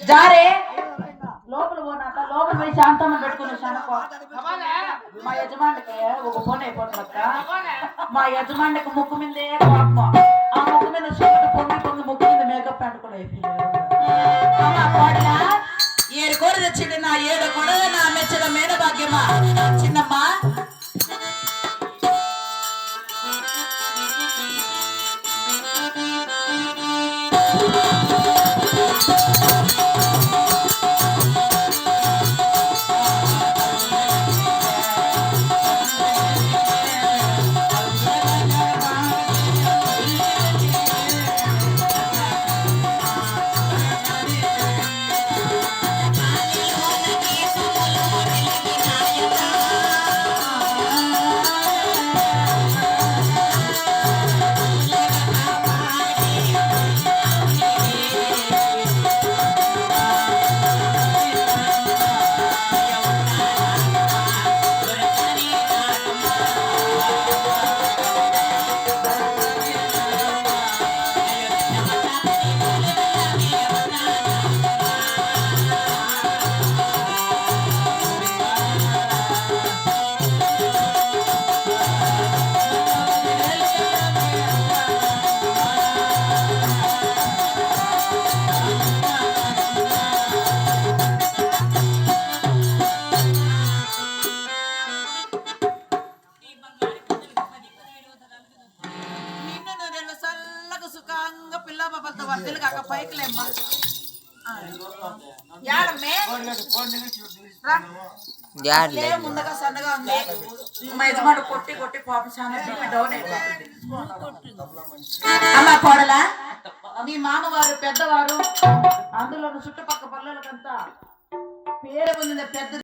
జారే లోపల పోనాక లోపల పోయి శాంతమ్మ పెట్టుకుని శనకో మా యజమానికి ఒక ఫోన్ అయిపోతుందక్క. మా యజమానికి ముక్కు మీదే కోపం. ఆ ముక్కు మీద చీకటి పొంగి పొంగి ముక్కు మీద మేకప్ పెట్టుకుని అయిపోయింది. ఏడు కోడి తెచ్చింది నా ఏడు కూడా నా మెచ్చిన మేడ భాగ్యమా చిన్నమ్మా. ముందుగా సన్నగా ఉంది. మా యజమాడు కొట్టి కొట్టి పాపం చాలా డౌన్ అయిపోతుంది. అమ్మా కోడలా నీ మామవారు పెద్దవారు అందులో చుట్టుపక్కల పల్లెలకంతా పేరు పొందిన పెద్ద